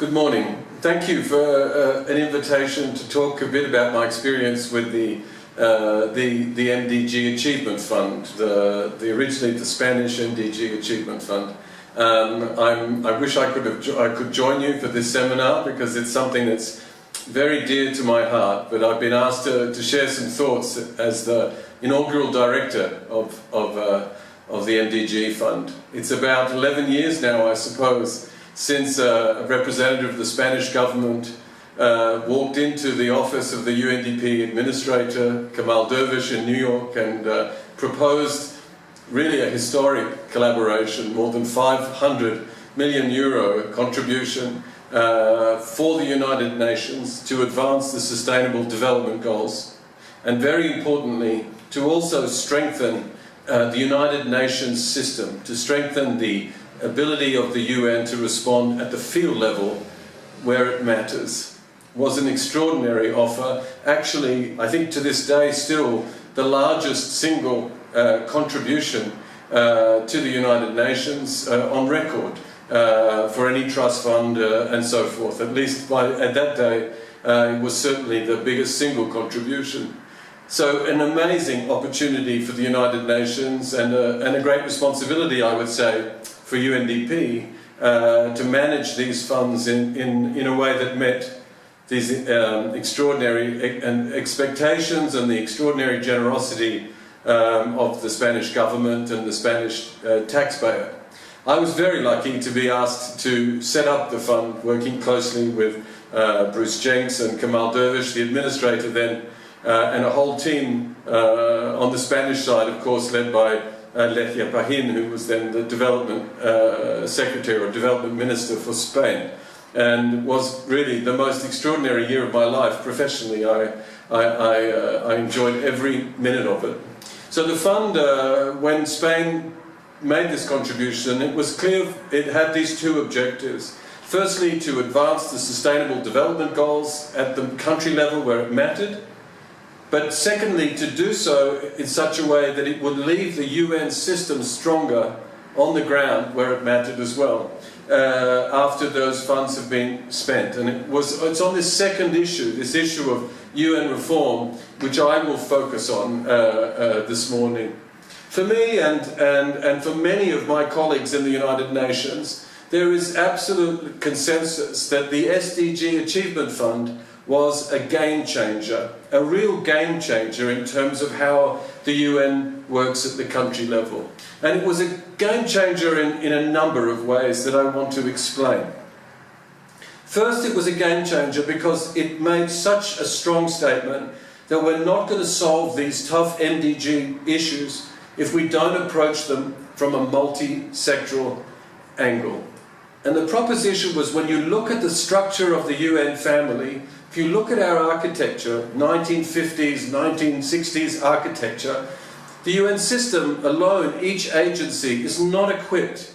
Good morning. Thank you for an invitation to talk a bit about my experience with the MDG Achievement Fund, originally the Spanish MDG Achievement Fund. I wish I could join you for this seminar because it's something that's very dear to my heart, but I've been asked to share some thoughts as the inaugural director of the MDG Fund. It's about 11 years now, I suppose, since a representative of the Spanish government walked into the office of the UNDP administrator, Kemal Dervish, in New York, and proposed really a historic collaboration, more than 500 million euro contribution for the United Nations to advance the Sustainable Development Goals, and very importantly, to also strengthen the United Nations system, to strengthen the ability of the UN to respond at the field level where it matters. Was an extraordinary offer. Actually, I think to this day still the largest single contribution to the United Nations on record for any trust fund and so forth. At least at that day it was certainly the biggest single contribution. So an amazing opportunity for the United Nations and a great responsibility, I would say, for UNDP to manage these funds in a way that met these extraordinary expectations and the extraordinary generosity of the Spanish government and the Spanish taxpayer. I was very lucky to be asked to set up the fund, working closely with Bruce Jenks and Kemal Dervish, the administrator then, and a whole team on the Spanish side, of course, led by Lecia Pahin, who was then the development secretary or development minister for Spain, and was really the most extraordinary year of my life professionally. I enjoyed every minute of it. So the fund, when Spain made this contribution, it was clear it had these two objectives. Firstly, to advance the Sustainable Development Goals at the country level where it mattered, but secondly, to do so in such a way that it would leave the UN system stronger on the ground where it mattered as well, after those funds have been spent. And it's on this second issue, this issue of UN reform, which I will focus on this morning. For me and for many of my colleagues in the United Nations, there is absolute consensus that the SDG Achievement Fund was a game changer, a real game changer in terms of how the UN works at the country level. And it was a game changer in a number of ways that I want to explain. First, it was a game changer because it made such a strong statement that we're not going to solve these tough MDG issues if we don't approach them from a multi-sectoral angle. And the proposition was, when you look at the structure of the UN family, if you look at our architecture, 1950s, 1960s architecture, the UN system alone, each agency, is not equipped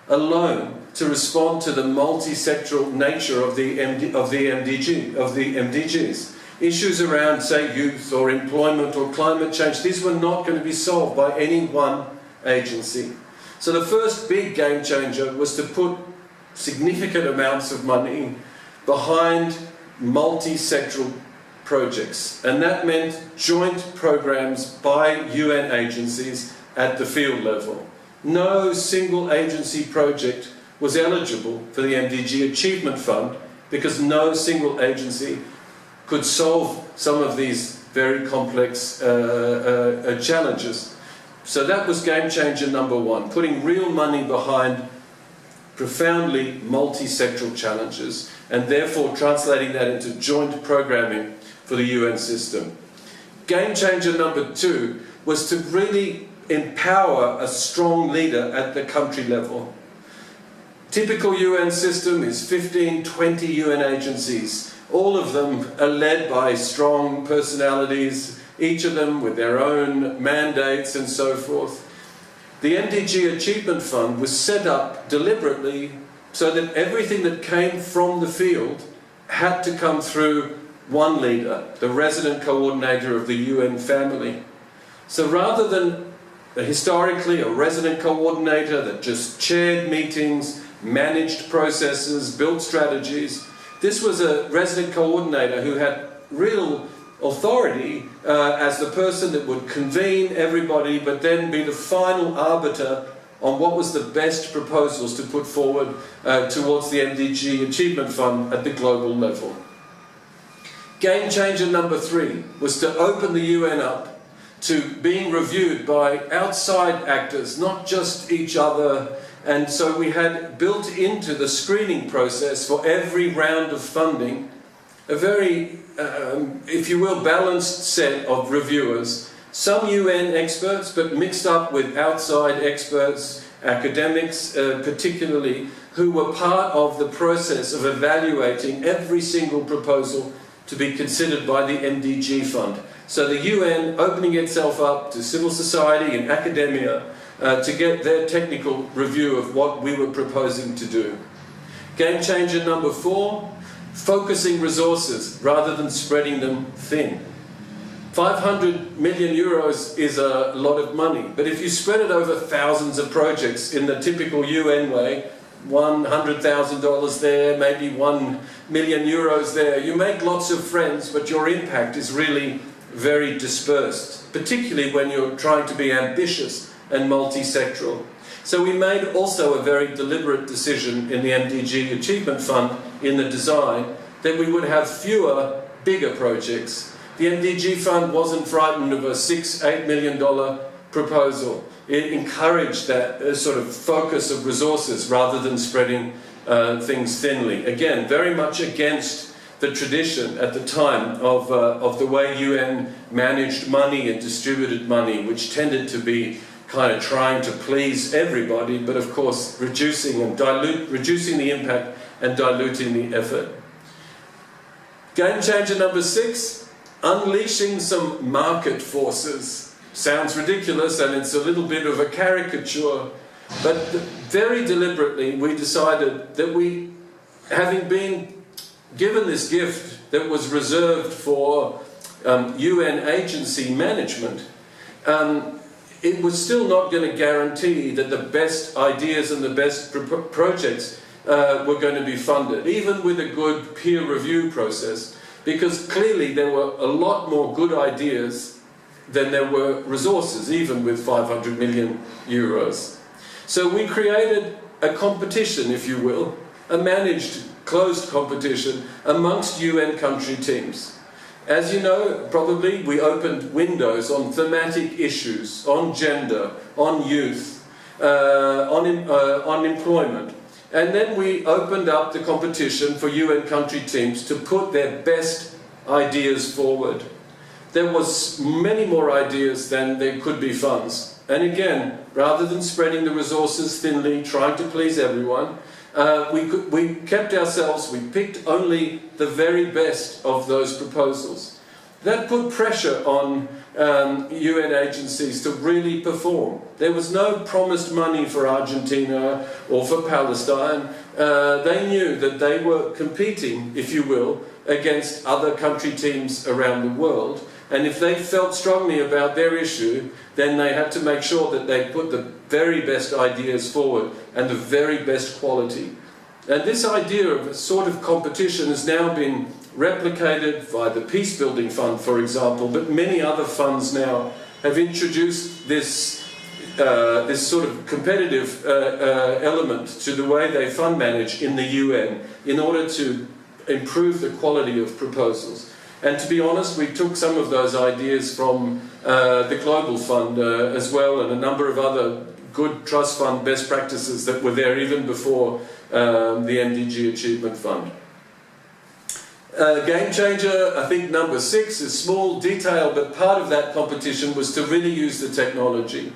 alone to respond to the multi-sectoral nature of the MDGs. Issues around, say, youth or employment or climate change, these were not going to be solved by any one agency. So the first big game changer was to put significant amounts of money behind multi-sectoral projects, and that meant joint programs by UN agencies at the field level. No single agency project was eligible for the MDG Achievement Fund because no single agency could solve some of these very complex challenges. So that was game changer number one, putting real money behind profoundly multi-sectoral challenges and therefore translating that into joint programming for the UN system. Game changer number two was to really empower a strong leader at the country level. Typical UN system is 15, 20 UN agencies. All of them are led by strong personalities, each of them with their own mandates and so forth. The MDG Achievement Fund was set up deliberately so that everything that came from the field had to come through one leader, the resident coordinator of the UN family. So rather than historically a resident coordinator that just chaired meetings, managed processes, built strategies. This was a resident coordinator who had real authority as the person that would convene everybody, but then be the final arbiter on what was the best proposals to put forward towards the MDG Achievement Fund at the global level. Game changer number 3 was to open the UN up to being reviewed by outside actors, not just each other. And so we had built into the screening process for every round of funding a very, if you will, balanced set of reviewers. Some UN experts, but mixed up with outside experts, academics particularly, who were part of the process of evaluating every single proposal to be considered by the MDG Fund. So the UN opening itself up to civil society and academia to get their technical review of what we were proposing to do. Game changer number 4, focusing resources rather than spreading them thin. 500 million euros is a lot of money, but if you spread it over thousands of projects in the typical UN way, $100,000 there, maybe 1 million euros there, you make lots of friends, but your impact is really very dispersed, particularly when you're trying to be ambitious and multi-sectoral. So we made also a very deliberate decision in the MDG Achievement Fund in the design that we would have fewer, bigger projects. The MDG Fund wasn't frightened of a $6–8 million proposal. It encouraged that sort of focus of resources rather than spreading things thinly. Again, very much against the tradition at the time of the way UN managed money and distributed money, which tended to be kind of trying to please everybody, but of course reducing the impact and diluting the effort. Game changer number 6, unleashing some market forces. Sounds ridiculous and it's a little bit of a caricature, but very deliberately we decided that we, having been given this gift that was reserved for UN agency management, it was still not going to guarantee that the best ideas and the best projects were going to be funded, even with a good peer review process, because clearly there were a lot more good ideas than there were resources, even with 500 million euros. So we created a competition, if you will, a managed, closed competition amongst UN country teams. As you know, probably, we opened windows on thematic issues, on gender, on youth, on employment. And then we opened up the competition for UN country teams to put their best ideas forward. There was many more ideas than there could be funds. And again, rather than spreading the resources thinly, trying to please everyone, we kept ourselves, we picked only the very best of those proposals. That put pressure on UN agencies to really perform. There was no promised money for Argentina or for Palestine. They knew that they were competing, if you will, against other country teams around the world. And if they felt strongly about their issue, then they had to make sure that they put the very best ideas forward and the very best quality. And this idea of a sort of competition has now been replicated by the Peace Building Fund, for example, but many other funds now have introduced this sort of competitive element to the way they fund manage in the UN in order to improve the quality of proposals. And to be honest, we took some of those ideas from the Global Fund as well, and a number of other good trust fund best practices that were there even before the MDG Achievement Fund. Game changer, I think number 6, is small, detailed, but part of that competition was to really use the technology.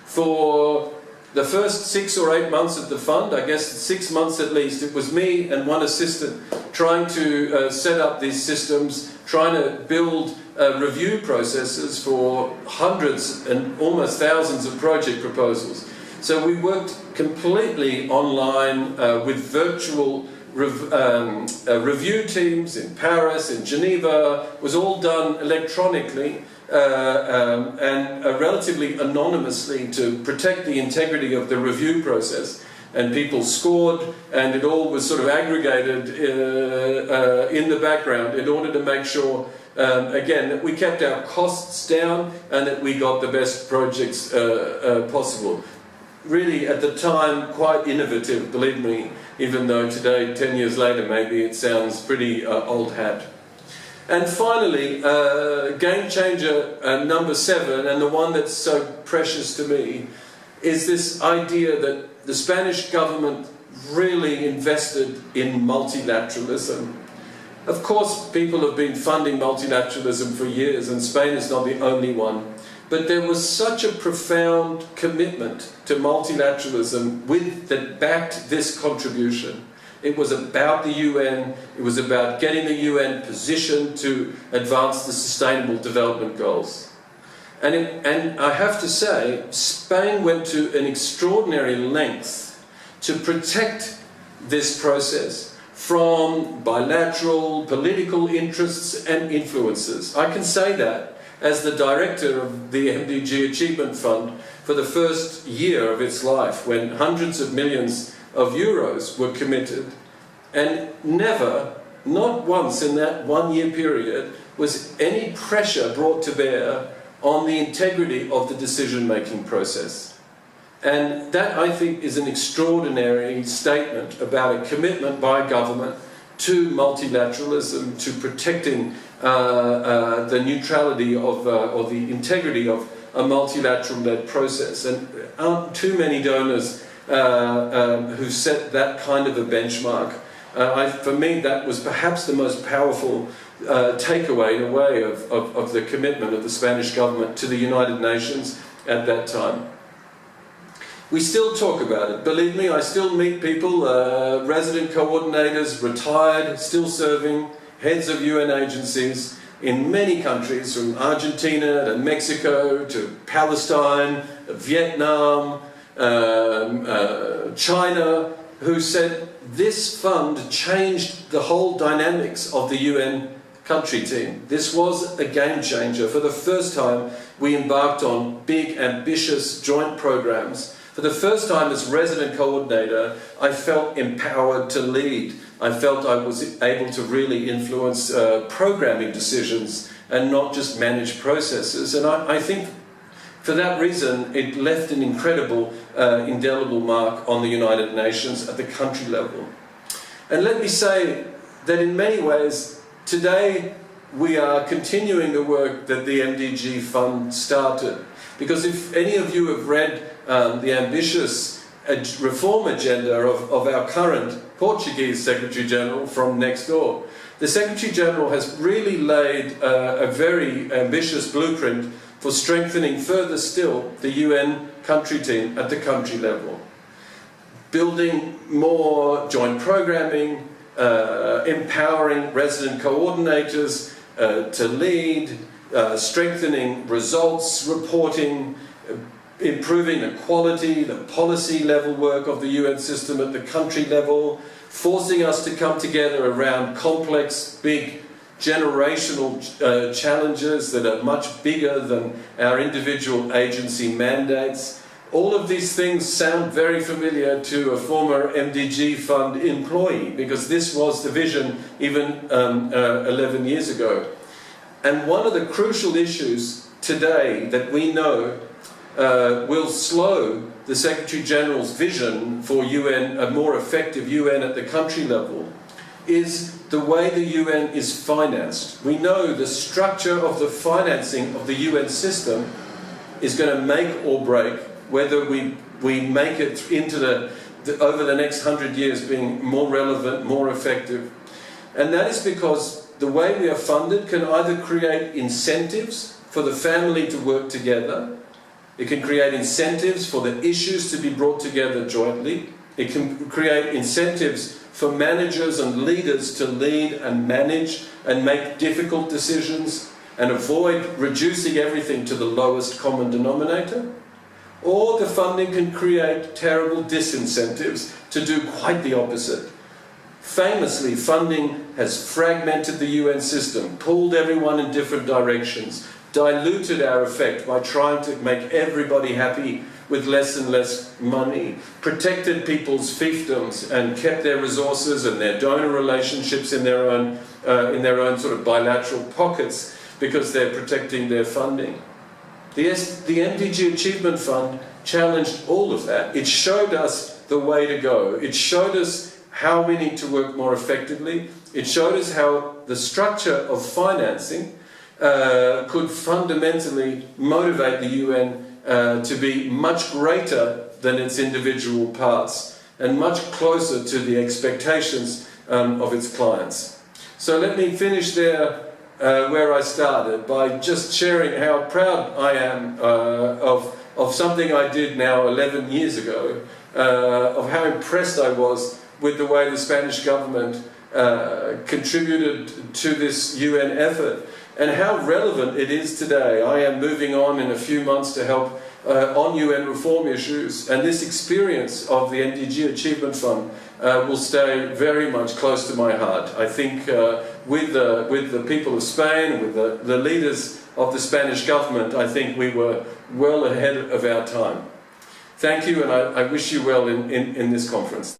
For the first 6 or 8 months of the fund, I guess 6 months at least, it was me and one assistant trying to set up these systems, trying to build review processes for hundreds and almost thousands of project proposals. So we worked completely online with virtual review teams in Paris, in Geneva. It was all done electronically and relatively anonymously to protect the integrity of the review process. and people scored, and it all was sort of aggregated in the background in order to make sure, again, that we kept our costs down and that we got the best projects possible. Really, at the time, quite innovative, believe me, even though today, 10 years later, maybe it sounds pretty old hat. And finally, game changer number 7, and the one that's so precious to me, is this idea that the Spanish government really invested in multilateralism. Of course, people have been funding multilateralism for years, and Spain is not the only one. But there was such a profound commitment to multilateralism that backed this contribution. It was about the UN, it was about getting the UN positioned to advance the Sustainable Development Goals. And I have to say, Spain went to an extraordinary length to protect this process from bilateral political interests and influences. I can say that as the director of the MDG Achievement Fund for the first year of its life, when hundreds of millions of euros were committed, and never, not once in that 1 year period, was any pressure brought to bear on the integrity of the decision-making process. And that, I think, is an extraordinary statement about a commitment by government to multilateralism, to protecting the neutrality of, or the integrity of a multilateral-led process. And aren't too many donors who set that kind of a benchmark. For me, that was perhaps the most powerful takeaway, in a way, of the commitment of the Spanish government to the United Nations at that time. We still talk about it. Believe me, I still meet people, resident coordinators, retired, still serving, heads of UN agencies in many countries, from Argentina to Mexico to Palestine, Vietnam, China, who said this fund changed the whole dynamics of the UN country team. This was a game changer. For the first time, we embarked on big, ambitious joint programs. For the first time as resident coordinator, I felt empowered to lead. I felt I was able to really influence programming decisions and not just manage processes. And I think for that reason, it left an incredible, indelible mark on the United Nations at the country level. And let me say that in many ways, today we are continuing the work that the MDG Fund started. Because if any of you have read the ambitious reform agenda of our current Portuguese Secretary General from next door, the Secretary General has really laid a very ambitious blueprint for strengthening further still the UN country team at the country level. Building more joint programming, empowering resident coordinators to lead, strengthening results reporting, improving the quality, the policy level work of the UN system at the country level, forcing us to come together around complex, big, generational challenges that are much bigger than our individual agency mandates. All of these things sound very familiar to a former MDG Fund employee, because this was the vision even 11 years ago. And one of the crucial issues today that we know will slow the Secretary General's vision for UN, a more effective UN at the country level, is the way the UN is financed. We know the structure of the financing of the UN system is going to make or break whether we make it into over the next 100 years being more relevant, more effective. And that is because the way we are funded can either create incentives for the family to work together, it can create incentives for the issues to be brought together jointly, it can create incentives for managers and leaders to lead and manage and make difficult decisions and avoid reducing everything to the lowest common denominator. Or the funding can create terrible disincentives to do quite the opposite. Famously, funding has fragmented the UN system, pulled everyone in different directions, diluted our effect by trying to make everybody happy with less and less money, protected people's fiefdoms and kept their resources and their donor relationships in their own sort of bilateral pockets because they're protecting their funding. The MDG Achievement Fund challenged all of that. It showed us the way to go. It showed us how we need to work more effectively. It showed us how the structure of financing could fundamentally motivate the UN to be much greater than its individual parts and much closer to the expectations of its clients. So let me finish there where I started by just sharing how proud I am of something I did now 11 years ago, of how impressed I was with the way the Spanish government contributed to this UN effort and how relevant it is today. I am moving on in a few months to help on UN reform issues, and this experience of the MDG Achievement Fund will stay very much close to my heart. I think with the people of Spain, with the leaders of the Spanish government, I think we were well ahead of our time. Thank you, and I wish you well in this conference.